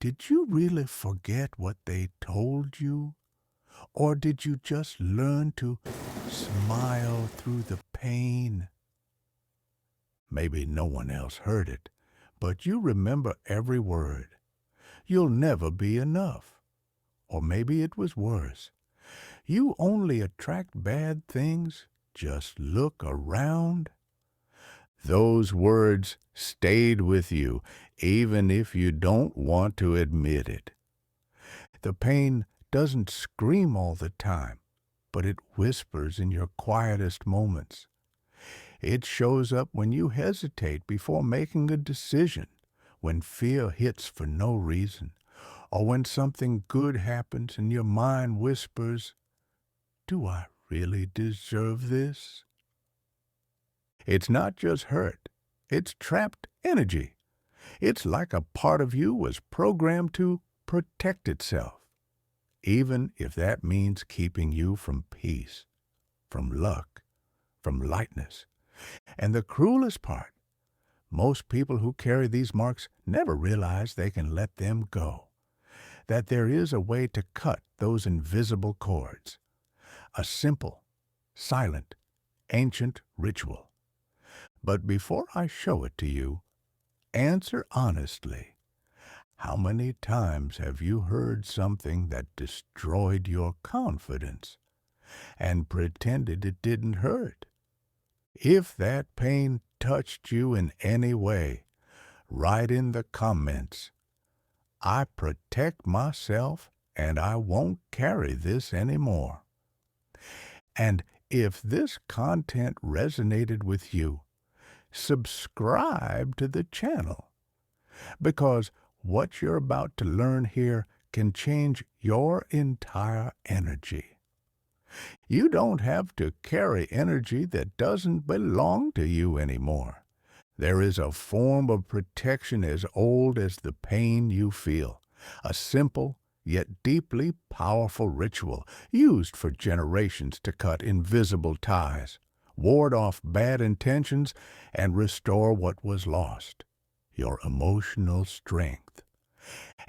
did you really forget what they told you? Or did you just learn to smile through the pain? Maybe no one else heard it, but you remember every word. You'll never be enough. Or maybe it was worse. You only attract bad things. Just look around. Those words stayed with you, even if you don't want to admit it. The pain doesn't scream all the time, but it whispers in your quietest moments. It shows up when you hesitate before making a decision, when fear hits for no reason, or when something good happens and your mind whispers, "Do I really deserve this?" It's not just hurt. It's trapped energy. It's like a part of you was programmed to protect itself, even if that means keeping you from peace, from luck, from lightness. And the cruelest part, most people who carry these marks never realize they can let them go, that there is a way to cut those invisible cords. A simple, silent, ancient ritual. But before I show it to you, answer honestly. How many times have you heard something that destroyed your confidence and pretended it didn't hurt? If that pain touched you in any way, write in the comments, "I protect myself and I won't carry this anymore." And if this content resonated with you, subscribe to the channel, because what you're about to learn here can change your entire energy. You don't have to carry energy that doesn't belong to you anymore. There is a form of protection as old as the pain you feel, a simple yet deeply powerful ritual used for generations to cut invisible ties, ward off bad intentions, and restore what was lost, your emotional strength.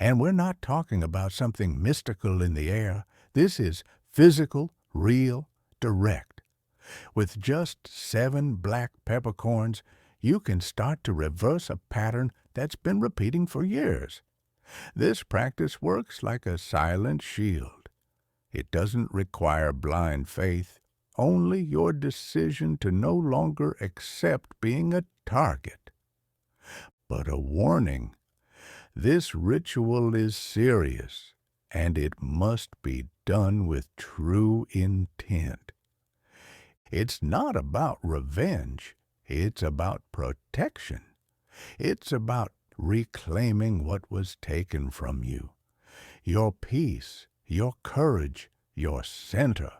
And we're not talking about something mystical in the air. This is physical, real, direct. With just 7 black peppercorns, you can start to reverse a pattern that's been repeating for years. This practice works like a silent shield. It doesn't require blind faith, only your decision to no longer accept being a target. But a warning, this ritual is serious, and it must be done with true intent. It's not about revenge, it's about protection. It's about reclaiming what was taken from you. Your peace, your courage, your center.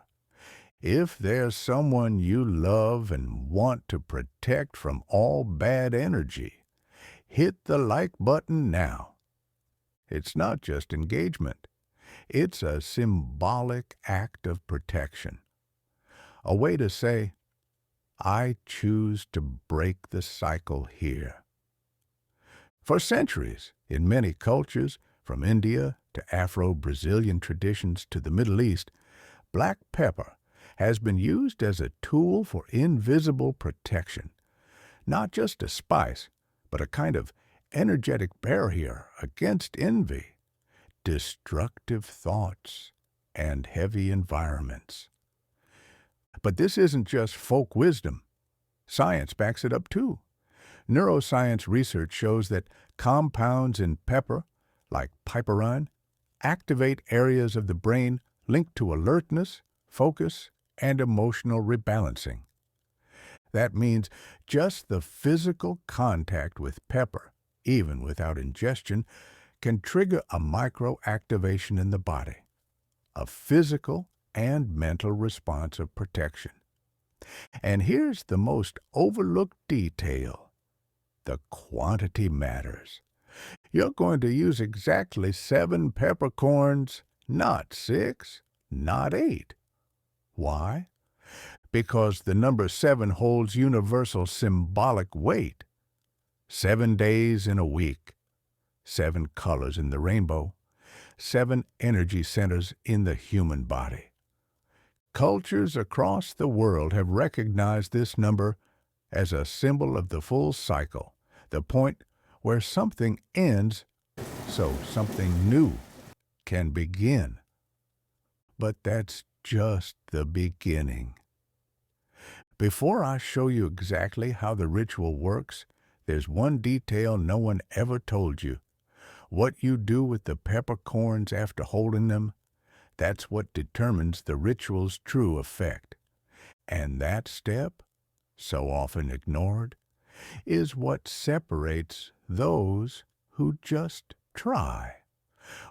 If there's someone you love and want to protect from all bad energy, hit the like button now. It's not just engagement. It's a symbolic act of protection. A way to say, "I choose to break the cycle here." For centuries, in many cultures, from India to Afro-Brazilian traditions to the Middle East, black pepper has been used as a tool for invisible protection. Not just a spice, but a kind of energetic barrier against envy, destructive thoughts, and heavy environments. But this isn't just folk wisdom. Science backs it up too. Neuroscience research shows that compounds in pepper, like piperine, activate areas of the brain linked to alertness, focus, and emotional rebalancing. That means just the physical contact with pepper, even without ingestion, can trigger a microactivation in the body, a physical and mental response of protection. And here's the most overlooked detail. The quantity matters. You're going to use exactly 7 peppercorns, not 6, not 8. Why? Because the number 7 holds universal symbolic weight. 7 days in a week, 7 colors in the rainbow, 7 energy centers in the human body. Cultures across the world have recognized this number as a symbol of the full cycle, the point where something ends so something new can begin. But that's just the beginning. Before I show you exactly how the ritual works, there's one detail no one ever told you. What you do with the peppercorns after holding them, that's what determines the ritual's true effect. And that step, so often ignored, is what separates those who just try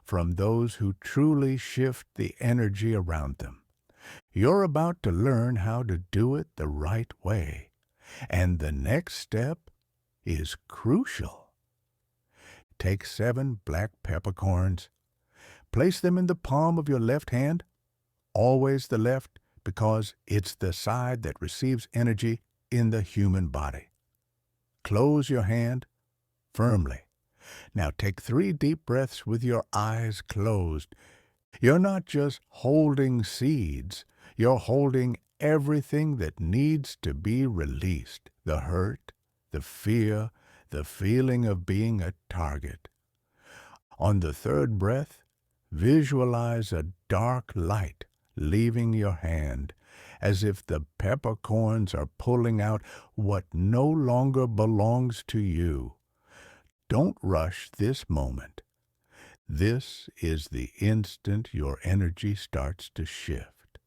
from those who truly shift the energy around them. You're about to learn how to do it the right way, and the next step is crucial. Take 7 black peppercorns, place them in the palm of your left hand, always the left, because it's the side that receives energy in the human body. Close your hand firmly. Now take 3 deep breaths with your eyes closed. You're not just holding seeds, you're holding everything that needs to be released. The hurt, the fear, the feeling of being a target. On the 3rd breath, visualize a dark light leaving your hand, as if the peppercorns are pulling out what no longer belongs to you. Don't rush this moment. This is the instant your energy starts to shift.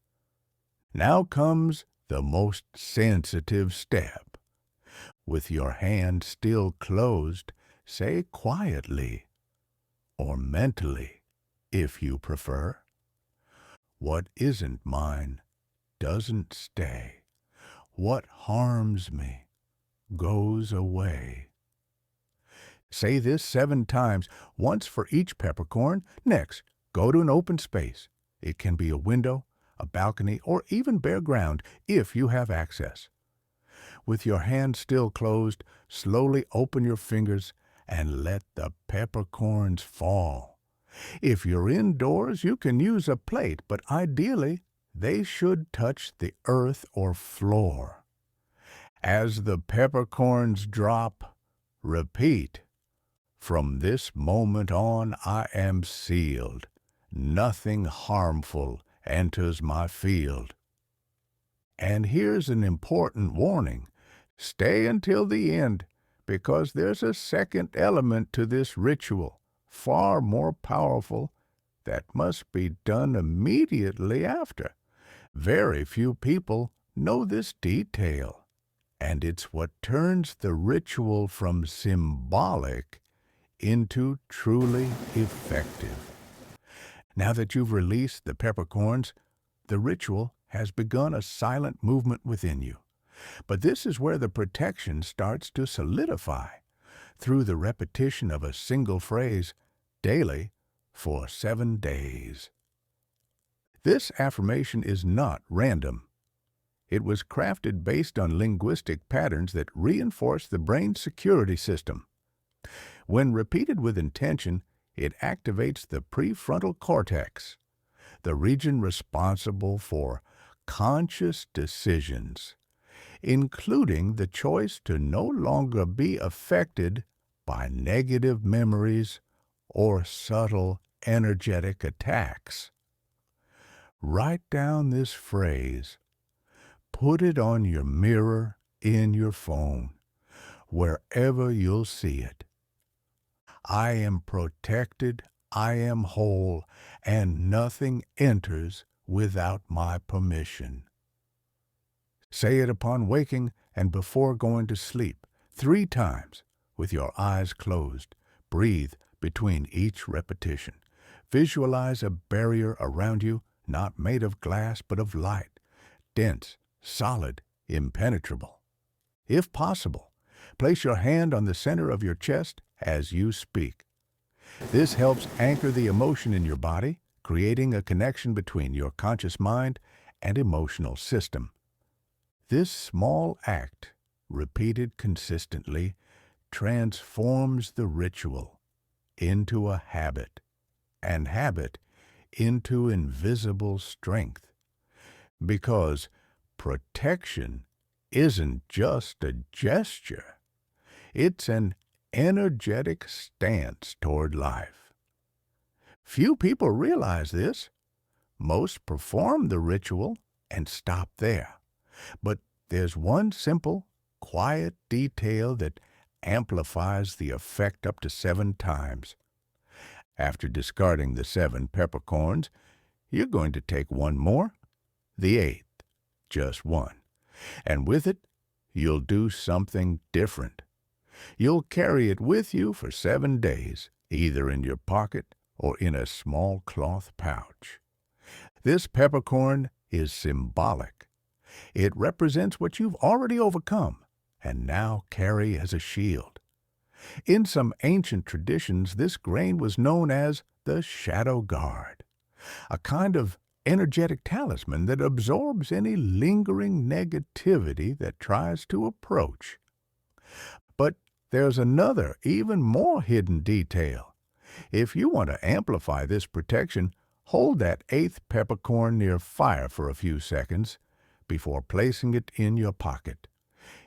Now comes the most sensitive step. With your hand still closed, say quietly, or mentally, if you prefer, "What isn't mine doesn't stay. What harms me goes away." Say this 7 times, once for each peppercorn. Next, go to an open space. It can be a window, a balcony, or even bare ground if you have access. With your hand still closed, slowly open your fingers and let the peppercorns fall. If you're indoors, you can use a plate, but ideally, they should touch the earth or floor. As the peppercorns drop, repeat, "From this moment on, I am sealed. Nothing harmful enters my field." And here's an important warning. Stay until the end, because there's a second element to this ritual, far more powerful, that must be done immediately after. Very few people know this detail, and it's what turns the ritual from symbolic into truly effective. Now that you've released the peppercorns, the ritual has begun a silent movement within you. But this is where the protection starts to solidify, through the repetition of a single phrase daily for 7 days. This affirmation is not random. It was crafted based on linguistic patterns that reinforce the brain's security system. When repeated with intention, it activates the prefrontal cortex, the region responsible for conscious decisions, including the choice to no longer be affected by negative memories or subtle energetic attacks. Write down this phrase. Put it on your mirror in your phone, wherever you'll see it. I am protected, I am whole, and nothing enters without my permission. Say it upon waking and before going to sleep, 3 times, with your eyes closed. Breathe between each repetition. Visualize a barrier around you, not made of glass but of light, dense, solid, impenetrable. If possible, place your hand on the center of your chest as you speak. This helps anchor the emotion in your body, creating a connection between your conscious mind and emotional system. This small act, repeated consistently, transforms the ritual. into a habit, and habit into invisible strength. Because protection isn't just a gesture, it's an energetic stance toward life. Few people realize this. Most perform the ritual and stop there. But there's one simple, quiet detail that amplifies the effect up to 7 times. After discarding the 7 peppercorns, you're going to take one more, the 8th, just one. And with it, you'll do something different. You'll carry it with you for 7 days, either in your pocket or in a small cloth pouch. This peppercorn is symbolic. It represents what you've already overcome and now carry as a shield. In some ancient traditions, this grain was known as the shadow guard, a kind of energetic talisman that absorbs any lingering negativity that tries to approach. But there's another, even more hidden detail. If you want to amplify this protection, hold that 8th peppercorn near fire for a few seconds before placing it in your pocket.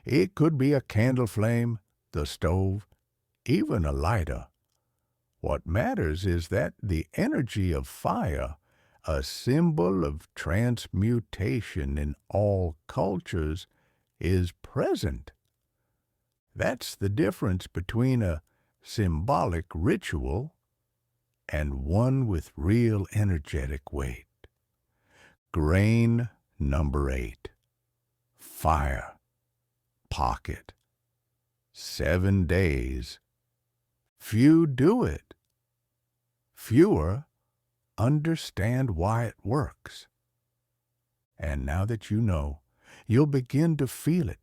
It could be a candle flame, the stove, even a lighter. What matters is that the energy of fire, a symbol of transmutation in all cultures, is present. That's the difference between a symbolic ritual and one with real energetic weight. Grain number 8. Fire. Pocket. 7 days. Few do it. Fewer understand why it works. And now that you know, you'll begin to feel it.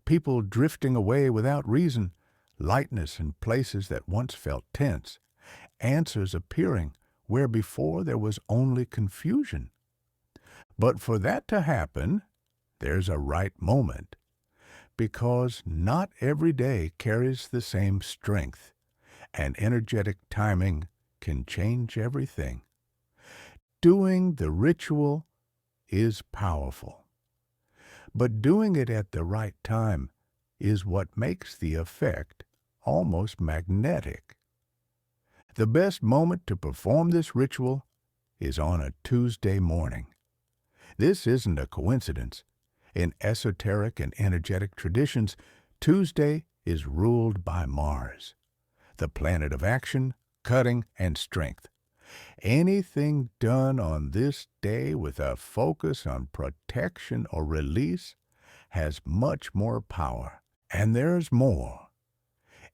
People drifting away without reason, lightness in places that once felt tense, answers appearing where before there was only confusion. But for that to happen, there's a right moment, because not every day carries the same strength, and energetic timing can change everything. Doing the ritual is powerful, but doing it at the right time is what makes the effect almost magnetic. The best moment to perform this ritual is on a Tuesday morning. This isn't a coincidence. In esoteric and energetic traditions, Tuesday is ruled by Mars, the planet of action, cutting, and strength. Anything done on this day with a focus on protection or release has much more power. And there's more.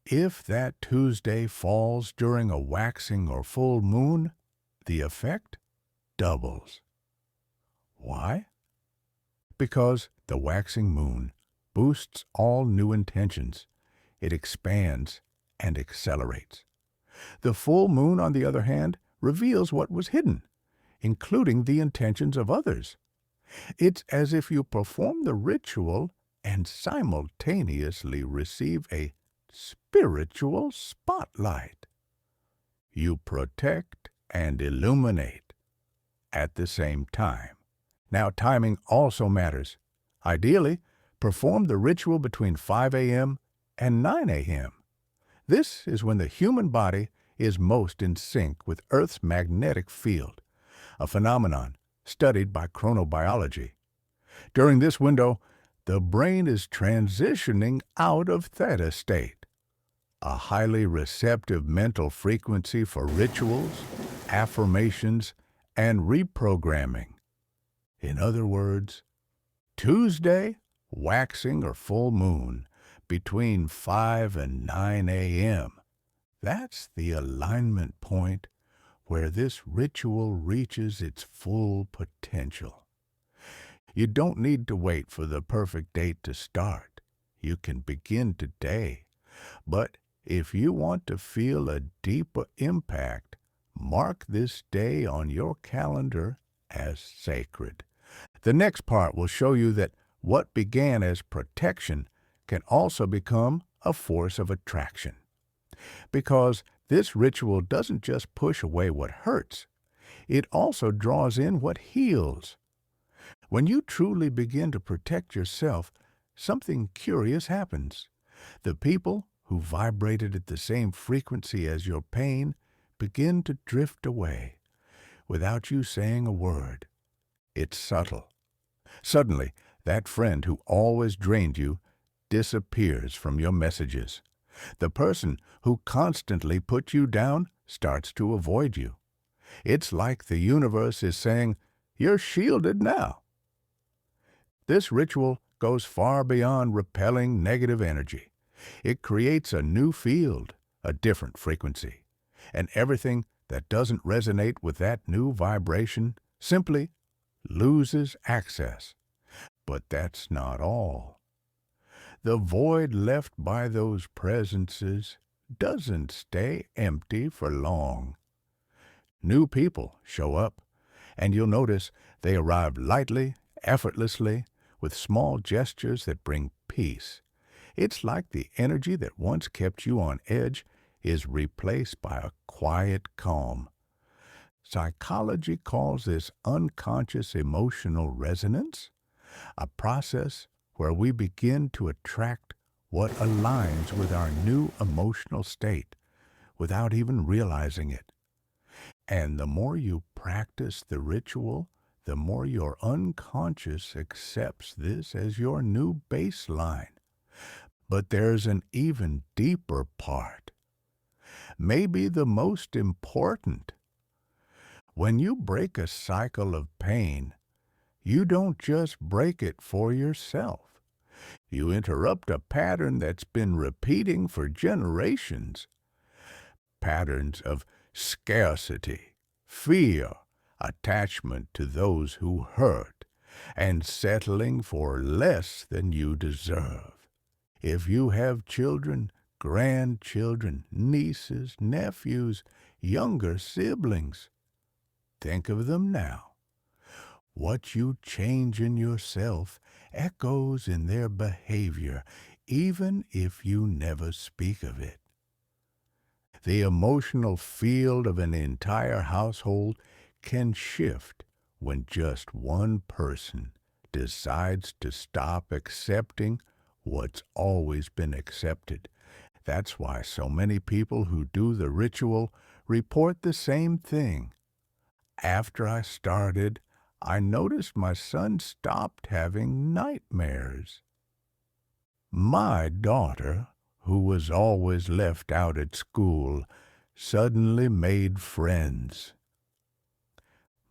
If that Tuesday falls during a waxing or full moon, the effect doubles. Why? Because the waxing moon boosts all new intentions. It expands and accelerates. The full moon, on the other hand, reveals what was hidden, including the intentions of others. It's as if you perform the ritual and simultaneously receive a spiritual spotlight. You protect and illuminate at the same time. Now, timing also matters. Ideally, perform the ritual between 5 a.m. and 9 a.m. This is when the human body is most in sync with Earth's magnetic field, a phenomenon studied by chronobiology. During this window, the brain is transitioning out of theta state, a highly receptive mental frequency for rituals, affirmations, and reprogramming. In other words, Tuesday, waxing or full moon, between 5 and 9 a.m. That's the alignment point where this ritual reaches its full potential. You don't need to wait for the perfect date to start. You can begin today. But if you want to feel a deeper impact, mark this day on your calendar as sacred. The next part will show you that what began as protection can also become a force of attraction. Because This ritual doesn't just push away what hurts, it also draws in what heals. When you truly begin to protect yourself, something curious happens. The people who vibrated at the same frequency as your pain begin to drift away without you saying a word. It's subtle. Suddenly, that friend who always drained you disappears from your messages. The person who constantly put you down starts to avoid you. It's like the universe is saying, "You're shielded now." This ritual goes far beyond repelling negative energy. It creates a new field, a different frequency. And everything that doesn't resonate with that new vibration simply loses access. But that's not all. The void left by those presences doesn't stay empty for long. New people show up, and you'll notice they arrive lightly, effortlessly, with small gestures that bring peace. It's like the energy that once kept you on edge is replaced by a quiet calm. Psychology calls this unconscious emotional resonance, a process where we begin to attract what aligns with our new emotional state without even realizing it. And the more you practice the ritual, the more your unconscious accepts this as your new baseline. But there's an even deeper part, maybe the most important. When you break a cycle of pain, you don't just break it for yourself. You interrupt a pattern that's been repeating for generations. Patterns of scarcity, fear, attachment to those who hurt, and settling for less than you deserve. If you have children, grandchildren, nieces, nephews, younger siblings, think of them now. What you change in yourself echoes in their behavior, even if you never speak of it. The emotional field of an entire household can shift when just one person decides to stop accepting what's always been accepted. That's why so many people who do the ritual report the same thing. After I started, I noticed my son stopped having nightmares. My daughter, who was always left out at school, suddenly made friends.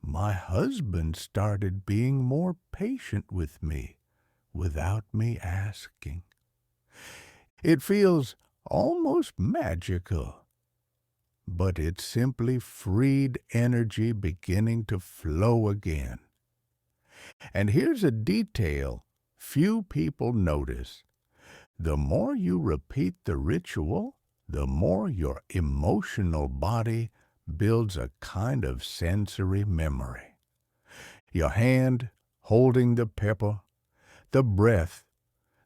My husband started being more patient with me without me asking. It feels almost magical, but it simply freed energy beginning to flow again. And here's a detail few people notice. The more you repeat the ritual, the more your emotional body builds a kind of sensory memory. Your hand holding the pepper, the breath,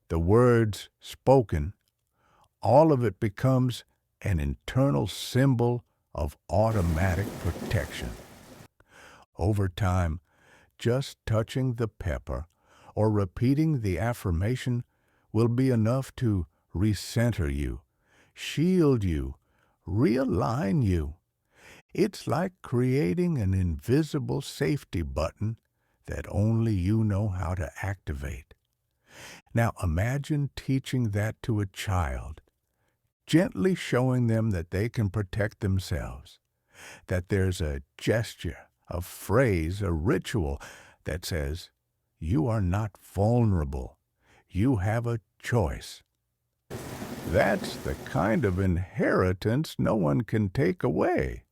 the words spoken, all of it becomes an internal symbol of automatic protection. Over time, just touching the pepper or repeating the affirmation will be enough to recenter you, shield you, realign you. It's like creating an invisible safety button that only you know how to activate. Now imagine teaching that to a child, gently showing them that they can protect themselves, that there's a gesture, a phrase, a ritual that says, "You are not vulnerable. You have a choice." That's the kind of inheritance no one can take away.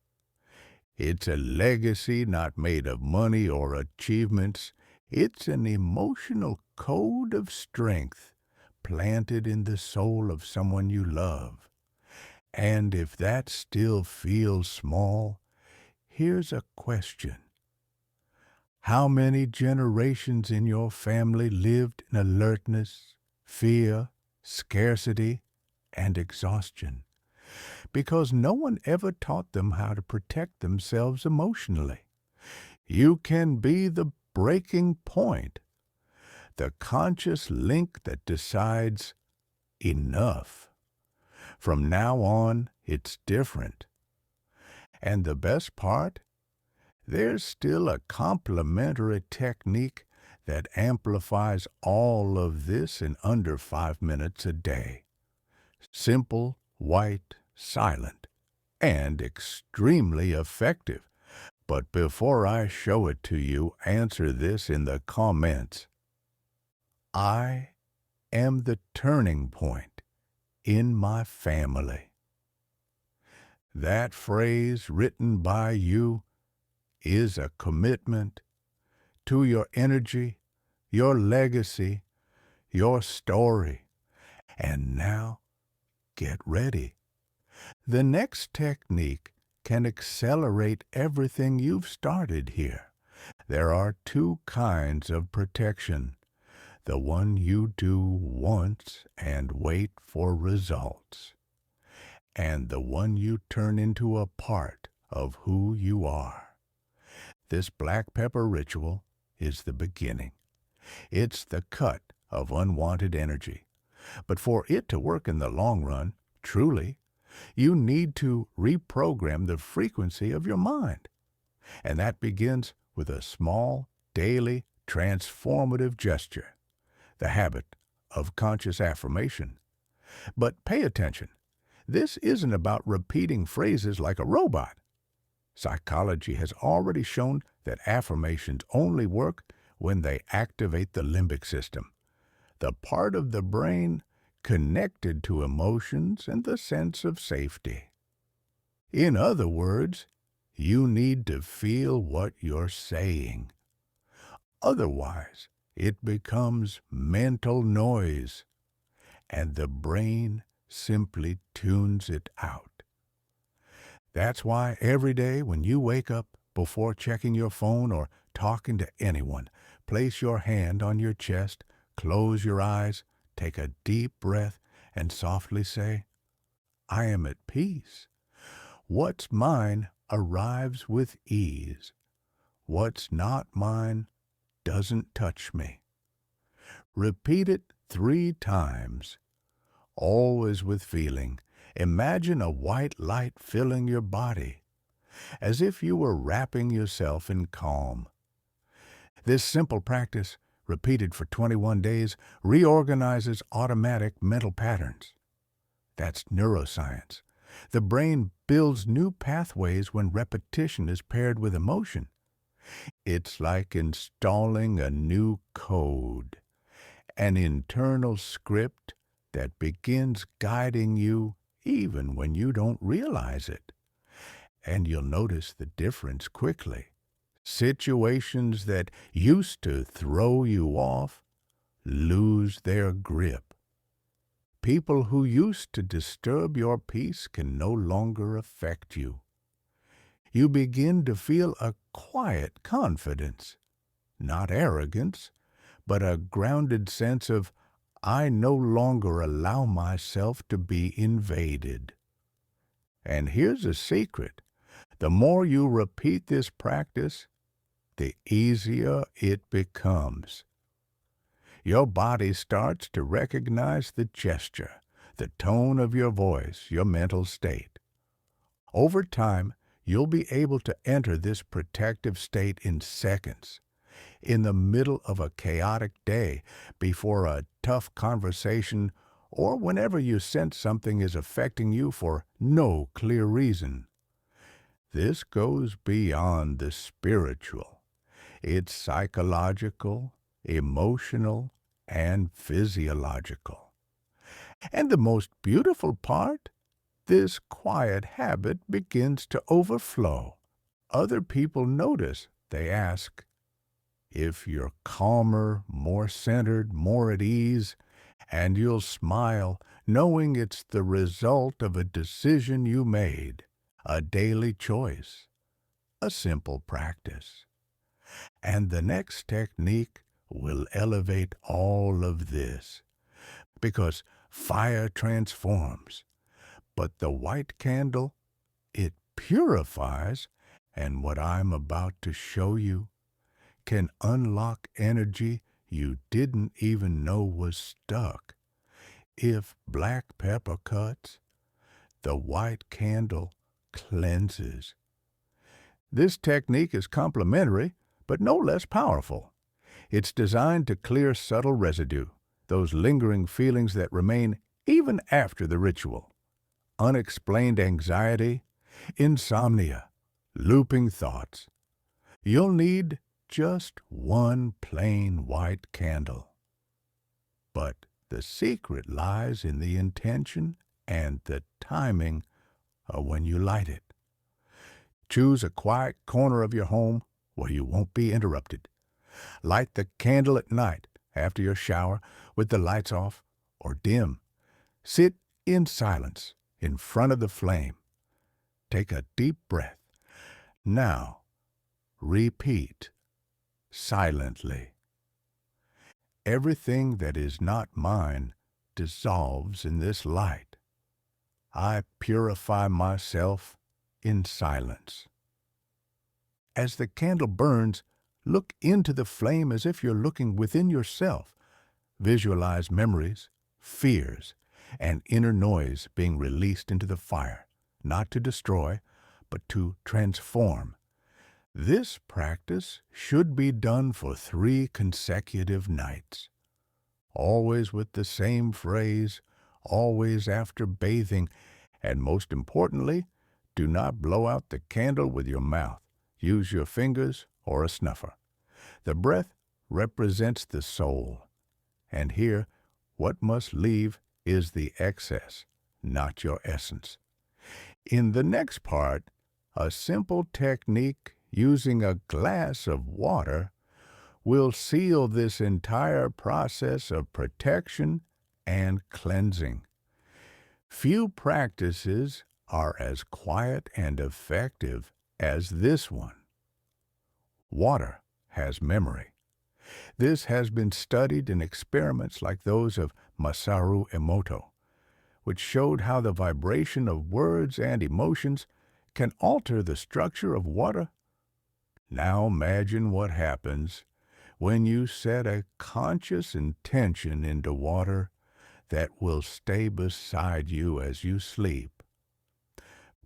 It's a legacy not made of money or achievements. It's an emotional code of strength planted in the soul of someone you love. And if that still feels small, here's a question. How many generations in your family lived in alertness, fear, scarcity, and exhaustion? because no one ever taught them how to protect themselves emotionally. You can be the breaking point, the conscious link that decides enough. From now on, it's different. And the best part? There's still a complementary technique that amplifies all of this in under 5 minutes a day. Simple, white, silent, and extremely effective. But before I show it to you, answer this in the comments. I am the turning point in my family. That phrase written by you is a commitment to your energy, your legacy, your story. And now, get ready. The next technique can accelerate everything you've started here. There are two kinds of protection. The one you do once and wait for results, and the one you turn into a part of who you are. This black pepper ritual is the beginning. It's the cut of unwanted energy. But for it to work in the long run, truly, you need to reprogram the frequency of your mind. And that begins with a small, daily, transformative gesture, the habit of conscious affirmation. But pay attention. This isn't about repeating phrases like a robot. Psychology has already shown that affirmations only work when they activate the limbic system, the part of the brain connected to emotions and the sense of safety. In other words, you need to feel what you're saying. Otherwise, it becomes mental noise, and the brain simply tunes it out. That's why every day when you wake up, before checking your phone or talking to anyone, place your hand on your chest, close your eyes, take a deep breath, and softly say, I am at peace. What's mine arrives with ease. What's not mine doesn't touch me. Repeat it 3 times, always with feeling. Imagine a white light filling your body, as if you were wrapping yourself in calm. This simple practice, repeated for 21 days, reorganizes automatic mental patterns. That's neuroscience. The brain builds new pathways when repetition is paired with emotion. It's like installing a new code, an internal script that begins guiding you even when you don't realize it. And you'll notice the difference quickly. Situations that used to throw you off lose their grip. People who used to disturb your peace can no longer affect you. You begin to feel a quiet confidence, not arrogance, but a grounded sense of, I no longer allow myself to be invaded. And here's a secret. The more you repeat this practice, the easier it becomes. Your body starts to recognize the gesture, the tone of your voice, your mental state. Over time, you'll be able to enter this protective state in seconds, in the middle of a chaotic day, before a tough conversation, or whenever you sense something is affecting you for no clear reason. This goes beyond the spiritual. It's psychological, emotional, and physiological. And the most beautiful part? This quiet habit begins to overflow. Other people notice. They ask, if you're calmer, more centered, more at ease, and you'll smile, knowing it's the result of a decision you made, a daily choice, a simple practice. And the next technique will elevate all of this, because fire transforms, But the white candle, it purifies, and what I'm about to show you can unlock energy you didn't even know was stuck. If black pepper cuts, the white candle cleanses. This technique is complementary, but no less powerful. It's designed to clear subtle residue, those lingering feelings that remain even after the ritual. Unexplained anxiety, insomnia, looping thoughts. You'll need just one plain white candle. But the secret lies in the intention and the timing of when you light it. Choose a quiet corner of your home where you won't be interrupted. Light the candle at night after your shower with the lights off or dim. Sit in silence in front of the flame. Take a deep breath. Now, repeat silently. Everything that is not mine dissolves in this light. I purify myself in silence. As the candle burns, look into the flame as if you're looking within yourself. Visualize memories, fears, and inner noise being released into the fire, not to destroy, but to transform. This practice should be done for 3 consecutive nights. Always with the same phrase, always after bathing, and most importantly, do not blow out the candle with your mouth. Use your fingers or a snuffer. The breath represents the soul, and here what must leave is the excess, not your essence. In the next part, a simple technique using a glass of water will seal this entire process of protection and cleansing. Few practices are as quiet and effective as this one. Water has memory. This has been studied in experiments like those of Masaru Emoto, which showed how the vibration of words and emotions can alter the structure of water. Now imagine what happens when you set a conscious intention into water that will stay beside you as you sleep.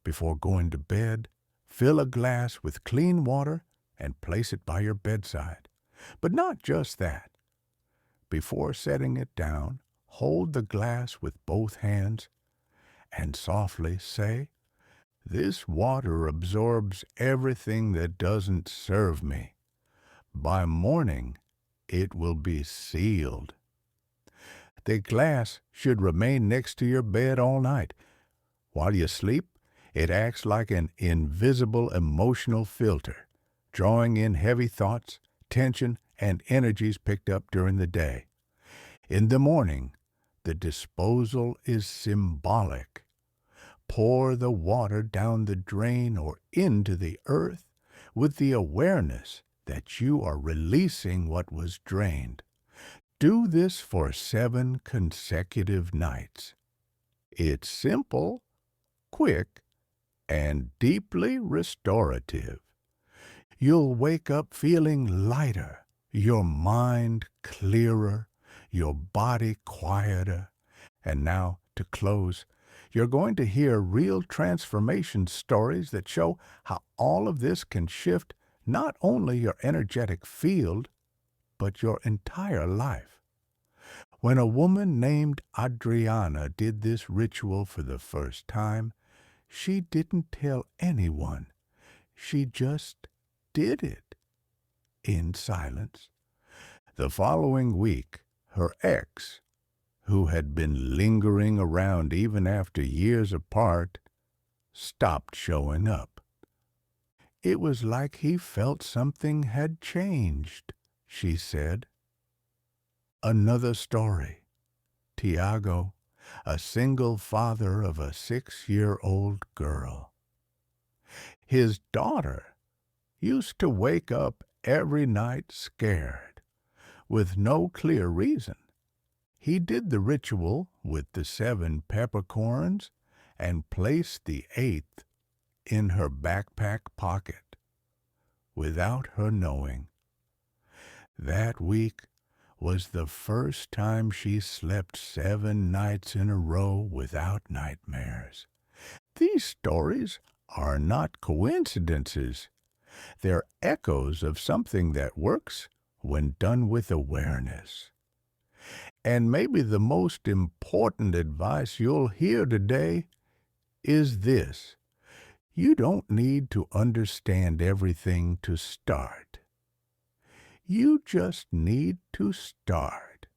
Before going to bed, fill a glass with clean water and place it by your bedside. But not just that. Before setting it down, hold the glass with both hands and softly say, "This water absorbs everything that doesn't serve me. By morning, it will be sealed." The glass should remain next to your bed all night. While you sleep, it acts like an invisible emotional filter, drawing in heavy thoughts, tension, and energies picked up during the day. In the morning, the disposal is symbolic. Pour the water down the drain or into the earth with the awareness that you are releasing what was drained. Do this for 7 consecutive nights. It's simple, quick, and deeply restorative. You'll wake up feeling lighter, your mind clearer, your body quieter. And now, to close, you're going to hear real transformation stories that show how all of this can shift not only your energetic field, but your entire life. When a woman named Adriana did this ritual for the first time, she didn't tell anyone. She just did it in silence. The following week, her ex, who had been lingering around even after years apart, stopped showing up. It was like he felt something had changed, she said. Another story. Tiago, a single father of a 6-year-old girl. His daughter used to wake up every night scared, with no clear reason. He did the ritual with the 7 peppercorns and placed the eighth in her backpack pocket without her knowing. That week was the first time she slept 7 nights in a row without nightmares. These stories are not coincidences. They're echoes of something that works when done with awareness. And maybe the most important advice you'll hear today is this: you don't need to understand everything to start. You just need to start.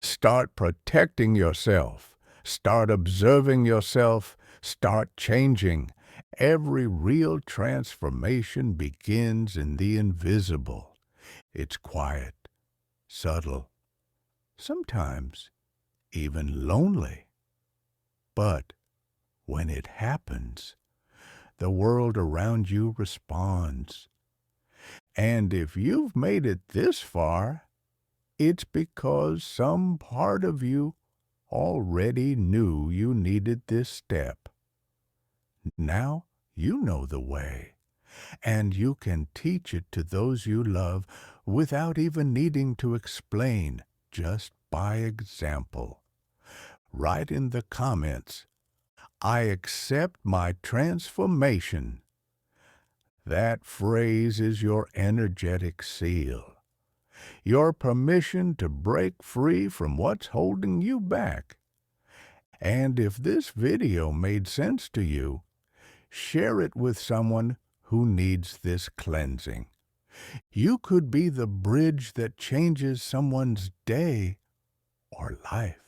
Start protecting yourself. Start observing yourself. Start changing. Every real transformation begins in the invisible. It's quiet, subtle, sometimes even lonely. But when it happens, the world around you responds. And if you've made it this far, it's because some part of you already knew you needed this step. Now you know the way, and you can teach it to those you love without even needing to explain, just by example. Write in the comments, "I accept my transformation." That phrase is your energetic seal, your permission to break free from what's holding you back. And if this video made sense to you, share it with someone who needs this cleansing. You could be the bridge that changes someone's day or life.